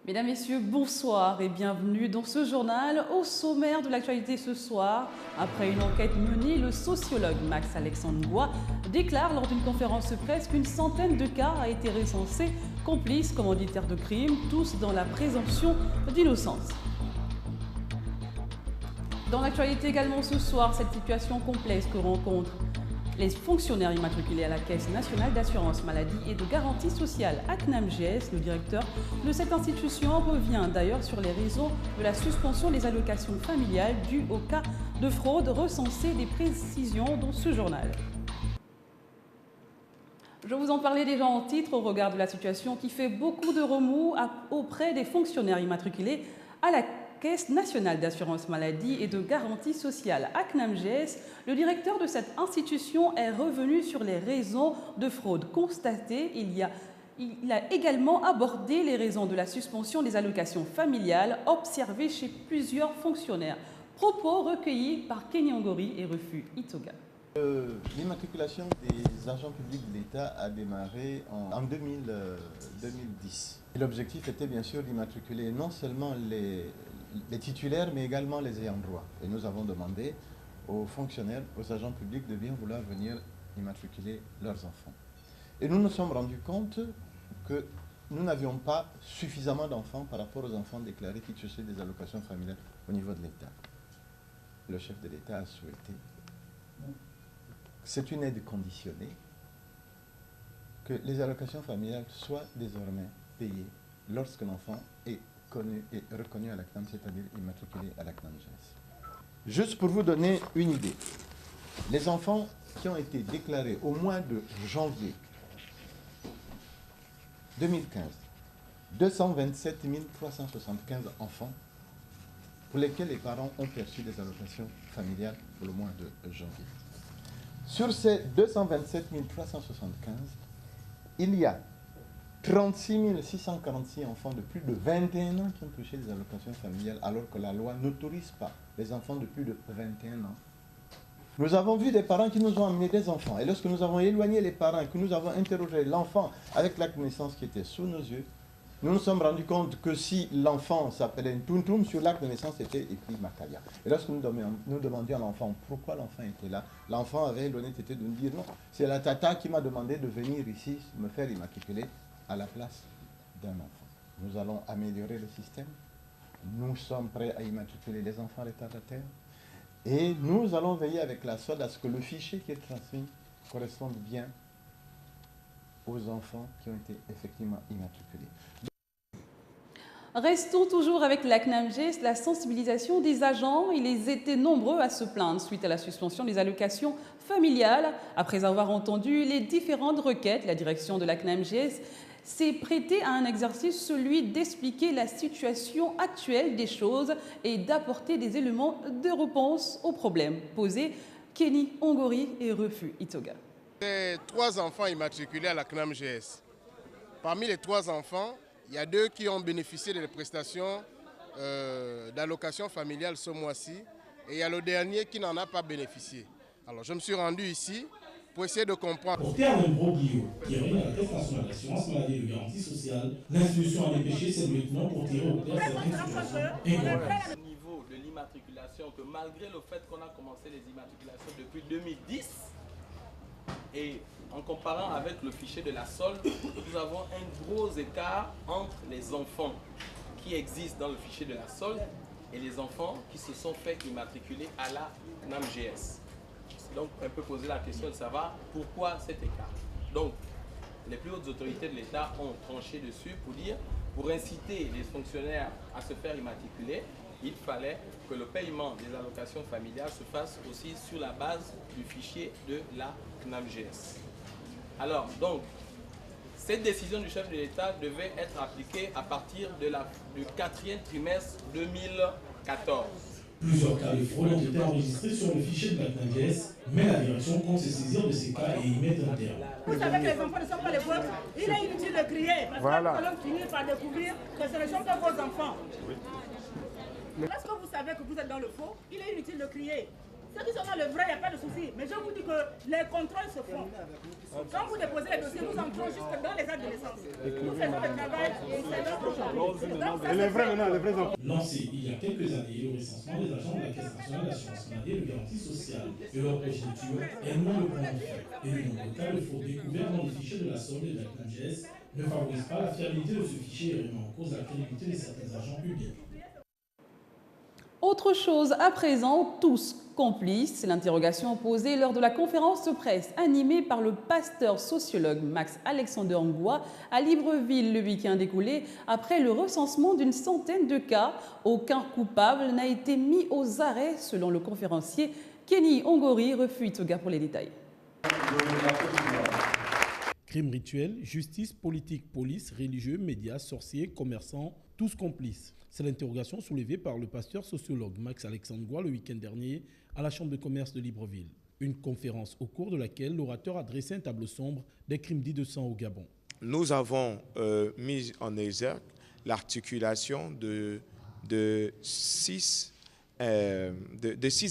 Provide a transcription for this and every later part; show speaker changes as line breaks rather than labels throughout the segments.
Mesdames, Messieurs, bonsoir et bienvenue dans ce journal. Au sommaire de l'actualité ce soir, après une enquête menée, le sociologue Max-Alexandre Goua déclare lors d'une conférence de presse qu'une centaine de cas a été recensés, complices, commanditaires de crimes, tous dans la présomption d'innocence. Dans l'actualité également ce soir, cette situation complexe que rencontrent les fonctionnaires immatriculés à la Caisse nationale d'assurance maladie et de garantie sociale ACNAM-GS, le directeur de cette institution revient d'ailleurs sur les raisons de la suspension des allocations familiales dues au cas de fraude recensées, des précisions dans ce journal. Je vous en parlais déjà en titre au regard de la situation qui fait beaucoup de remous auprès des fonctionnaires immatriculés à la Caisse nationale d'assurance maladie et de garantie sociale ACNAM-GS. Le directeur de cette institution est revenu sur les raisons de fraude constatées. Il a également abordé les raisons de la suspension des allocations familiales observées chez plusieurs fonctionnaires. Propos recueillis par Kenny Ongori et Refus Itoga.
L'immatriculation des agents publics de l'État a démarré en 2010. L'objectif était bien sûr d'immatriculer non seulement les titulaires, mais également les ayants droit. Et nous avons demandé aux fonctionnaires, aux agents publics de bien vouloir venir immatriculer leurs enfants. Et nous nous sommes rendus compte que nous n'avions pas suffisamment d'enfants par rapport aux enfants déclarés qui touchaient des allocations familiales au niveau de l'État. Le chef de l'État a souhaité, c'est une aide conditionnée, que les allocations familiales soient désormais payées lorsqu'un enfant est connu et reconnu à l'ACNAM, c'est-à-dire immatriculé à l'ACNAM-GS. Juste pour vous donner une idée, les enfants qui ont été déclarés au mois de janvier 2015, 227 375 enfants pour lesquels les parents ont perçu des allocations familiales pour le mois de janvier. Sur ces 227 375, il y a 36 646 enfants de plus de 21 ans qui ont touché des allocations familiales alors que la loi n'autorise pas les enfants de plus de 21 ans. Nous avons vu des parents qui nous ont amené des enfants et lorsque nous avons éloigné les parents et que nous avons interrogé l'enfant avec l'acte de naissance qui était sous nos yeux, nous nous sommes rendus compte que si l'enfant s'appelait Ntuntum, sur l'acte de naissance c'était écrit Makaya. Et lorsque nous demandions à l'enfant pourquoi l'enfant était là, l'enfant avait l'honnêteté de nous dire non, c'est la tata qui m'a demandé de venir ici me faire immatriculer à la place d'un enfant. Nous allons améliorer le système. Nous sommes prêts à immatriculer les enfants retardataires. Et nous allons veiller avec la SOD à ce que le fichier qui est transmis corresponde bien aux enfants qui ont été effectivement immatriculés.
Restons toujours avec l'ACNAM-GS, la sensibilisation des agents. Ils étaient nombreux à se plaindre suite à la suspension des allocations familiales. Après avoir entendu les différentes requêtes, la direction de l'ACNAM-GS s'est prêtée à un exercice, celui d'expliquer la situation actuelle des choses et d'apporter des éléments de réponse aux problèmes posés. Kenny Ongori et Refus Itoga.
J'ai 3 enfants immatriculés à la CNAM-GS. Parmi les 3 enfants, il y a 2 qui ont bénéficié des prestations d'allocation familiale ce mois-ci et il y a le dernier qui n'en a pas bénéficié. Alors je me suis rendu ici pour essayer de comprendre.
Au terme d'un broglio qui revient à la Caisse nationale d'assurance maladie et de garantie sociale, l'institution a dépêché ses lieutenants pour tirer au clair certaines situations incongruentes.
Au niveau de l'immatriculation, que malgré le fait qu'on a commencé les immatriculations depuis 2010, et en comparant avec le fichier de la solde, nous avons un gros écart entre les enfants qui existent dans le fichier de la solde et les enfants qui se sont fait immatriculer à la CNAM-GS. Donc, on peut poser la question de savoir pourquoi cet écart. Donc, les plus hautes autorités de l'État ont tranché dessus pour dire, pour inciter les fonctionnaires à se faire immatriculer, il fallait que le paiement des allocations familiales se fasse aussi sur la base du fichier de la CNAM-GS. Alors, donc, cette décision du chef de l'État devait être appliquée à partir du 4e trimestre 2014.
Plusieurs cas de fraude ont été enregistrés sur le fichier de la CNAM-GS, mais la direction compte se saisir de ces cas et y mettre un terme.
Vous savez que les enfants ne sont pas les vôtres. Il est inutile de crier parce que nous allons finir par découvrir que ce ne sont pas vos enfants. Oui. Lorsque vous savez que vous êtes dans le faux, il est inutile de crier. Ceux qui sont dans le vrai, il n'y a pas de souci. Mais je vous dis que les contrôles se font. Quand vous déposez les dossiers, nous entrons jusque dans les actes de naissance. Nous faisons le travail et c'est notre travail.
Lancé il y a quelques années, le recensement des agents de la Caisse nationale d'assurance maladie et de garantie sociale et leur progéniture est loin de prendre effet. Et le nombre de cas de fraude découverts dans les fichiers de la SOL et de la CNAMGS ne favorise pas la fiabilité de ce fichier et remet en cause la crédibilité de certains agents publics.
Autre chose à présent, tous complices, c'est l'interrogation posée lors de la conférence de presse animée par le pasteur sociologue Max Alexander Ngoua à Libreville le week-end écoulé. Après le recensement d'une centaine de cas, aucun coupable n'a été mis aux arrêts selon le conférencier. Kenny Ongori refute Gars pour les détails.
Crimes rituels, justice, politique, police, religieux, médias, sorciers, commerçants, tous complices. C'est l'interrogation soulevée par le pasteur sociologue Max Alexander Ngoua le week-end dernier à la Chambre de commerce de Libreville. Une conférence au cours de laquelle l'orateur a dressé un tableau sombre des crimes dits de sang au Gabon.
Nous avons mis en exergue l'articulation de six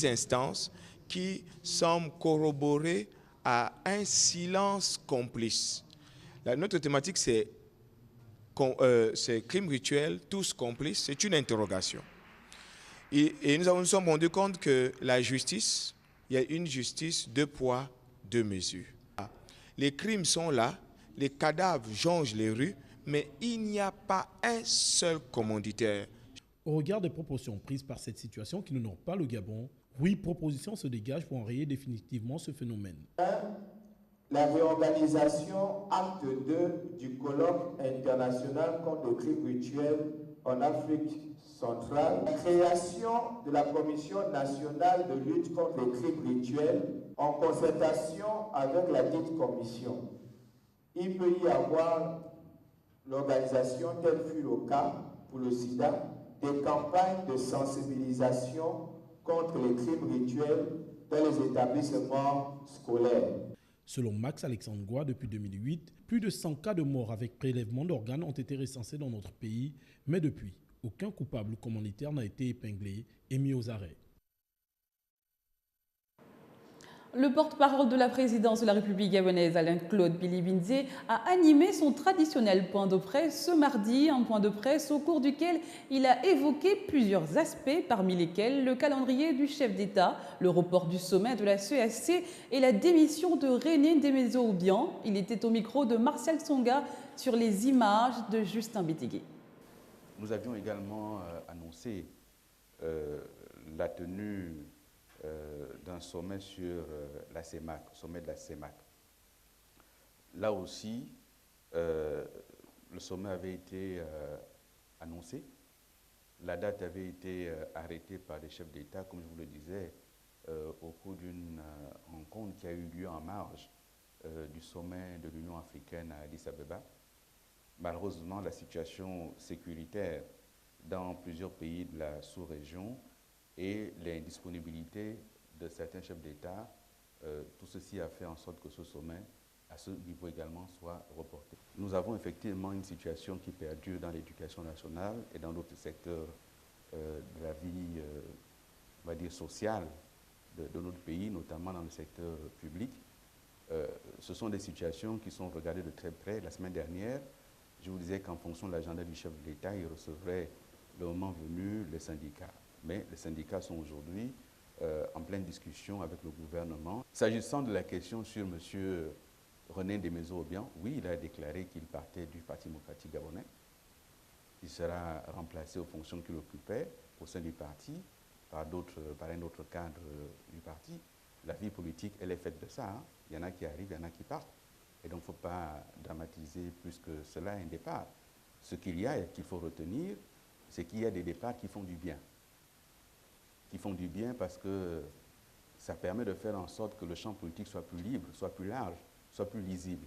instances qui semblent corroborer à un silence complice. Notre thématique, c'est crimes rituels, tous complices, c'est une interrogation. Et nous sommes rendus compte que la justice, il y a une justice deux poids, deux mesures. Les crimes sont là, les cadavres jonchent les rues, mais il n'y a pas un seul commanditaire.
Au regard des proportions prises par cette situation qui n'honore pas le Gabon, 8 propositions se dégagent pour enrayer définitivement ce phénomène.
La réorganisation, acte 2 du colloque international contre le crime rituel en Afrique centrale. La création de la Commission nationale de lutte contre les crimes rituels en concertation avec la dite commission. Il peut y avoir l'organisation, tel fut le cas pour le sida, des campagnes de sensibilisation contre les crimes rituels dans les établissements scolaires.
Selon Max Alexander Ngoua, depuis 2008, plus de 100 cas de mort avec prélèvement d'organes ont été recensés dans notre pays, mais depuis, aucun coupable commanditaire n'a été épinglé et mis aux arrêts.
Le porte-parole de la présidence de la République gabonaise, Alain-Claude Bilibinze, a animé son traditionnel point de presse ce mardi, un point de presse au cours duquel il a évoqué plusieurs aspects, parmi lesquels le calendrier du chef d'État, le report du sommet de la CEAC et la démission de René Desmaisons-Obiang. Il était au micro de Martial Tsonga sur les images de Justin Bitigui.
Nous avions également annoncé la tenue d'un sommet sur la CEMAC, sommet de la CEMAC. Là aussi, le sommet avait été annoncé, la date avait été arrêtée par les chefs d'État, comme je vous le disais, au cours d'une rencontre qui a eu lieu en marge du sommet de l'Union africaine à Addis Abeba. Malheureusement, la situation sécuritaire dans plusieurs pays de la sous-région et l'indisponibilité de certains chefs d'État, tout ceci a fait en sorte que ce sommet, à ce niveau également, soit reporté. Nous avons effectivement une situation qui perdure dans l'éducation nationale et dans d'autres secteurs de la vie, on va dire, sociale de notre pays, notamment dans le secteur public. Ce sont des situations qui sont regardées de très près. La semaine dernière, je vous disais qu'en fonction de l'agenda du chef de l'État, il recevrait le moment venu les syndicats. Mais les syndicats sont aujourd'hui en pleine discussion avec le gouvernement. S'agissant de la question sur M. René Desmaisons-Obiang, oui, il a déclaré qu'il partait du Parti démocratique gabonais. Il sera remplacé aux fonctions qu'il occupait au sein du parti par un autre cadre du parti. La vie politique, elle est faite de ça. Hein. Il y en a qui arrivent, il y en a qui partent. Et donc, il ne faut pas dramatiser plus que cela un départ. Ce qu'il y a et qu'il faut retenir, c'est qu'il y a des départs qui font du bien. Qui font du bien parce que ça permet de faire en sorte que le champ politique soit plus libre, soit plus large, soit plus lisible.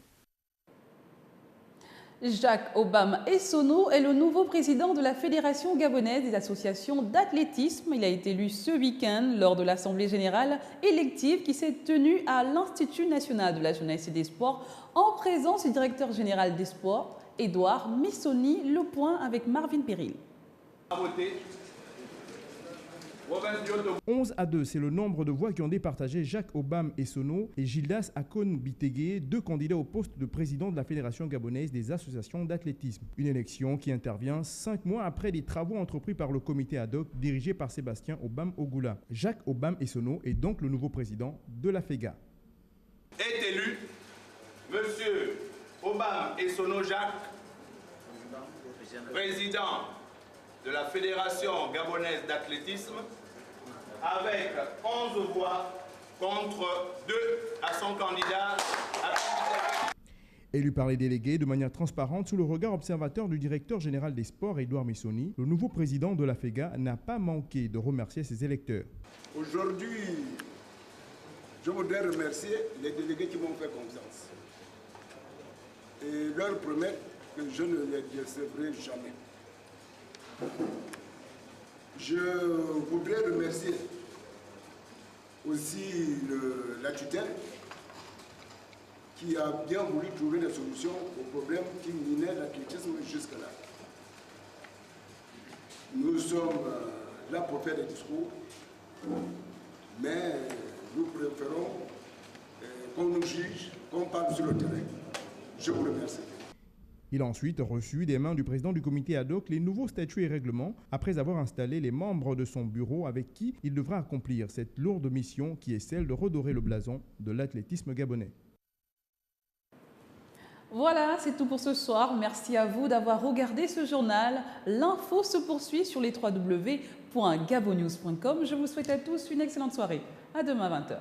Jacques Obama Essono est le nouveau président de la Fédération gabonaise des associations d'athlétisme. Il a été élu ce week-end lors de l'Assemblée générale élective qui s'est tenue à l'Institut national de la jeunesse et des sports en présence du directeur général des sports, Édouard Missoni. Le point avec Marvin Péril.
11-2, c'est le nombre de voix qui ont départagé Jacques Obam Essono et Gildas Akon Bitege, deux candidats au poste de président de la Fédération gabonaise des associations d'athlétisme. Une élection qui intervient 5 mois après les travaux entrepris par le comité ad hoc dirigé par Sébastien Obam Ogula. Jacques Obam Essono est donc le nouveau président de la FEGA.
Est élu Monsieur Obam Essono Jacques, président de la Fédération gabonaise d'athlétisme, avec 11 voix contre 2 à son candidat.
Élu par les délégués de manière transparente sous le regard observateur du directeur général des sports, Edouard Missoni, le nouveau président de la FEGA n'a pas manqué de remercier ses électeurs.
Aujourd'hui, je voudrais remercier les délégués qui m'ont fait confiance et leur promettre que je ne les décevrai jamais. Je voudrais remercier aussi la tutelle qui a bien voulu trouver des solutions aux problèmes qui minaient l'athlétisme jusque-là. Nous sommes là pour faire des discours, mais nous préférons qu'on nous juge, qu'on parle sur le terrain. Je vous remercie.
Il a ensuite reçu des mains du président du comité ad hoc les nouveaux statuts et règlements après avoir installé les membres de son bureau avec qui il devra accomplir cette lourde mission qui est celle de redorer le blason de l'athlétisme gabonais.
Voilà, c'est tout pour ce soir. Merci à vous d'avoir regardé ce journal. L'info se poursuit sur les www.gabonnews.com. Je vous souhaite à tous une excellente soirée. À demain 20h.